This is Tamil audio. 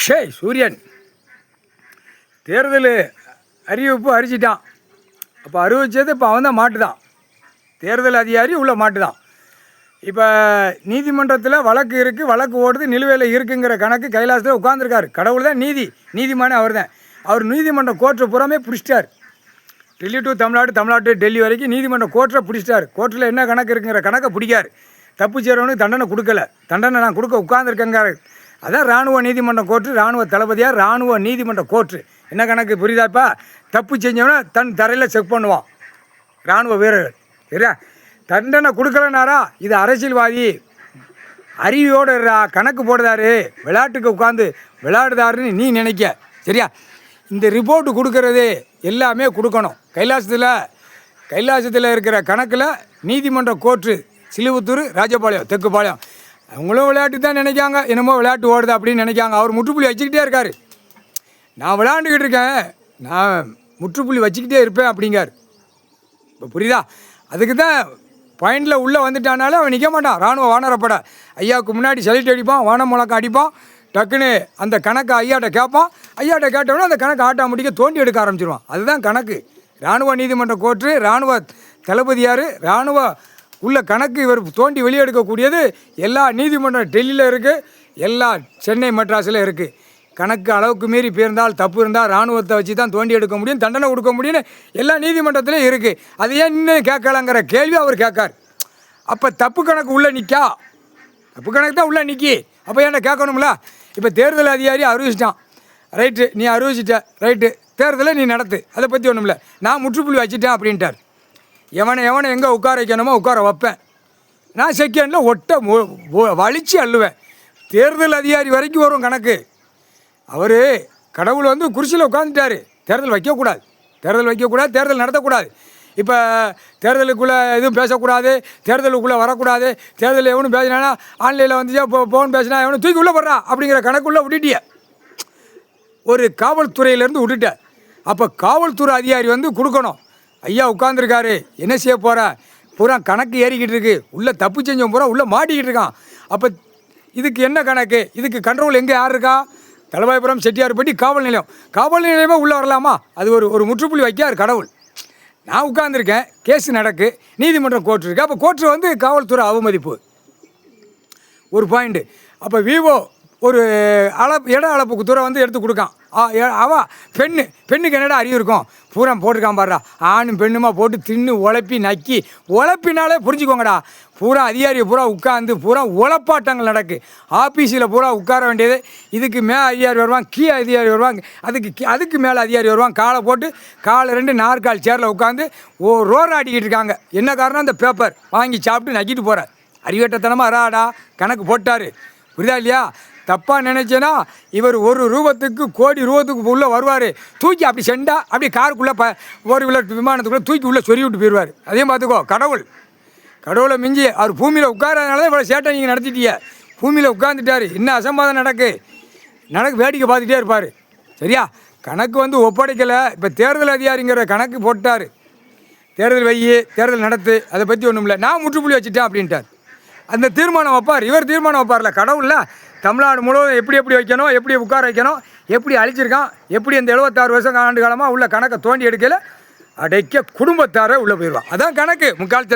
சூரியன் தேர்தல் அறிவிப்பு அறிச்சிட்டான். அப்போ அறிவிச்சது இப்போ அவன் தான் மாட்டுதான், தேர்தல் அதிகாரி உள்ள மாட்டுதான். இப்போ நீதிமன்றத்தில் வழக்கு இருக்குது, வழக்கு ஓடுது, நிலுவையில் இருக்குங்கிற கணக்கு கைலாசத்தில் உட்காந்துருக்காரு. கடவுள் தான் நீதிமானே அவர் தான். அவர் நீதிமன்றம் கோர்ட்டை புறமே பிடிச்சிட்டார். டெல்லி டு தமிழ்நாடு, தமிழ்நாடு டெல்லி வரைக்கும் நீதிமன்றம் கோர்ட்டை பிடிச்சிட்டார். கோர்ட்டில் என்ன கணக்கு இருக்குங்கிற கணக்கை பிடிக்காரு. தப்பு செய்கிறவனுக்கு தண்டனை கொடுக்கல, தண்டனை நான் கொடுக்க உட்காந்துருக்கேங்காரு. அதான் இராணுவ நீதிமன்றம் கோர்ட்டு, இராணுவ தளபதியார், இராணுவ நீதிமன்ற கோர்ட்டு. என்ன கணக்கு புரியுதாப்பா? தப்பு செஞ்சவனா தன் தரையில் செக் பண்ணுவான் இராணுவ வீரர்கள். சரியா? தண்டனை கொடுக்கலனாரா இது அரசியல்வாதி அறிவியோடு கணக்கு போடுதாரு, விளையாட்டுக்கு உட்காந்து விளையாடுதாருன்னு நீ நினைக்க. சரியா? இந்த ரிப்போர்ட்டு கொடுக்கறது எல்லாமே கொடுக்கணும். கைலாசத்தில் இருக்கிற கணக்கில் நீதிமன்ற கோர்ட்டு சிலுவத்தூர், ராஜபாளையம், தெக்குப்பாளையம் அவங்களும் விளையாட்டு தான் நினைக்காங்க. என்னமோ விளையாட்டு ஓடுது அப்படின்னு நினைக்காங்க. அவர் முற்றுப்புள்ளி வச்சுக்கிட்டே இருக்கார். நான் விளையாண்டுக்கிட்டு இருக்கேன், நான் முற்றுப்புள்ளி வச்சுக்கிட்டே இருப்பேன் அப்படிங்கார். இப்போ புரியுதா? அதுக்கு தான் பாயிண்டில் உள்ளே வந்துட்டானாலே அவன் நிற்க மாட்டான். இராணுவ வானரப்பட ஐயாவுக்கு முன்னாடி சலிட்டு அடிப்பான், வான முழக்கம் அடிப்பான். டக்குன்னு அந்த கணக்கை ஐயாட்ட கேட்பான். ஐயாட்ட கேட்டவொடனே அந்த கணக்கை ஆட்டோமேட்டிக்காக தோண்டி எடுக்க ஆரம்பிச்சிருவான். அதுதான் கணக்கு. இராணுவ நீதிமன்ற கோர்ட்டு, இராணுவ தளபதியார், இராணுவ உள்ள கணக்கு இவர் தோண்டி வெளியெடுக்கக்கூடியது எல்லா நீதிமன்றம் டெல்லியில் இருக்குது, எல்லா சென்னை மெட்ராஸில் இருக்குது. கணக்கு அளவுக்கு மீறி போயிருந்தால், தப்பு இருந்தால் இராணுவத்தை வச்சு தான் தோண்டி எடுக்க முடியும், தண்டனை கொடுக்க முடியும்னு எல்லா நீதிமன்றத்திலையும் இருக்குது. அது ஏன் இன்னும் கேட்கலாங்கிற கேள்வி அவர் கேட்கார். அப்போ தப்பு கணக்கு உள்ளே நிற்கா, தப்பு கணக்கு தான் உள்ளே நிற்கி. அப்போ என்ன கேட்கணும்ல? இப்போ தேர்தல் அதிகாரி அறிவிச்சிட்டான், ரைட்டு, நீ அறிவிச்சிட்ட, ரைட்டு, தேர்தலை நீ நடத்து, அதை பற்றி ஒன்றும் இல்லை, நான் முற்றுப்புள்ளி வச்சுட்டேன் அப்படின்ட்டார். எவனை எங்கே உட்கார வைக்கணுமோ உட்கார வைப்பேன், நான் செகண்டில் வலிச்சு அள்ளுவேன். தேர்தல் அதிகாரி வரைக்கும் வரும் கணக்கு. அவர் கடவுள் வந்து குர்சியில் உட்காந்துட்டார். தேர்தல் வைக்கக்கூடாது, தேர்தல் நடத்தக்கூடாது. இப்போ தேர்தலுக்குள்ளே எதுவும் பேசக்கூடாது, தேர்தலுக்குள்ளே வரக்கூடாது, தேர்தலில் எவனும் பேசினானா ஆன்லைனில் வந்துச்சா ஃபோன் பேசினா எவனும் தூக்கி உள்ளே போடுறா அப்படிங்கிற கணக்குள்ளே விட்டுட்டிய. ஒரு காவல்துறையிலேருந்து விட்டுட்ட. அப்போ காவல்துறை அதிகாரி வந்து கொடுக்கணும். ஐயா உட்காந்துருக்காரு, என்ன செய்ய போகிற, பூரா கணக்கு ஏறிக்கிட்டு இருக்கு, உள்ளே தப்பு செஞ்சவன் பூரா உள்ளே மாட்டிக்கிட்டு இருக்கான். அப்போ இதுக்கு என்ன கணக்கு, இதுக்கு கண்ட்ரோல் எங்கே யார் இருக்கா? தலவாய்புரம், செட்டியார்பட்டி காவல் நிலையமே உள்ளே வரலாமா? அது ஒரு முற்றுப்புள்ளி வைக்கார் கடவுள். நான் உட்காந்துருக்கேன், கேஸ் நடக்கு, நீதிமன்றம் கோர்ட்டு இருக்குது. அப்போ கோர்ட்டு வந்து காவல்துறை அவமதிப்பு ஒரு பாயிண்ட்டு. அப்போ விவோ ஒரு இட அளப்புக்கு தூரம் வந்து எடுத்து கொடுக்கான். பெண்ணுக்கு என்னடா அறிவு இருக்கும், பூரா போட்டிருக்கான் பாடுறா, ஆணும் பெண்ணுமா போட்டு தின்னு உழப்பி நக்கி உழப்பினாலே புரிஞ்சுக்கோங்கடா. பூரா அதிகாரியை பூரா உட்காந்து பூரா உழப்பாட்டங்கள் நடக்கு. ஆஃபீஸில் பூரா உட்கார வேண்டியது, இதுக்கு மேலே அதிகாரி வருவாங்க, அதிகாரி வருவாங்க, அதுக்கு மேலே அதிகாரி வருவாங்க. காலை போட்டு காலை 2 நாற்கால் சேரில் உட்காந்து ரோர் ஆடிக்கிட்டு இருக்காங்க. என்ன காரணம்? அந்த பேப்பர் வாங்கி சாப்பிட்டு நக்கிட்டு போகிறார். அறிவட்டத்தனமாக அறாடா கணக்கு போட்டார். புரியுதா இல்லையா? தப்பாக நினச்சேன்னா இவர் ₹1 கோடி ரூபத்துக்கு உள்ளே வருவார். தூக்கி அப்படி செண்டா அப்படியே காருக்குள்ளே ஒரு விமானத்துக்குள்ளே தூக்கி உள்ளே சொறி விட்டு போயிடுவார். அதையும் பார்த்துக்கோ. கடவுளை மிஞ்சி அவர் பூமியில் உட்காரதுனால தான் இவ்வளோ சேட்டை நீங்கள் நடத்திட்டீங்க. பூமியில் உட்காந்துட்டார், என்ன அசம்பாதம் நடக்கு வேடிக்கை பார்த்துட்டே இருப்பார். சரியா? கணக்கு வந்து ஒப்படைக்கலை. இப்போ தேர்தல் அதிகாரிங்கிற கணக்கு போட்டார். தேர்தல் நடத்து, அதை பற்றி ஒன்றும் இல்லை, நான் முற்றுப்புள்ளி வச்சுட்டேன் அப்படின்ட்டார். அந்த தீர்மானம் வைப்பார். இவர் தீர்மானம் வைப்பார்ல. கடவுளில் தமிழ்நாடு முழுவதும் எப்படி வைக்கணும், எப்படி உட்கார வைக்கணும், எப்படி அழிச்சிருக்கான், எப்படி இந்த 76 வருஷம் ஆண்டு காலமாக உள்ள கணக்கை தோண்டி எடுக்கல அடைக்க குடும்பத்தாரை உள்ளே போயிடுவான். அதான் கணக்கு. முக்கால்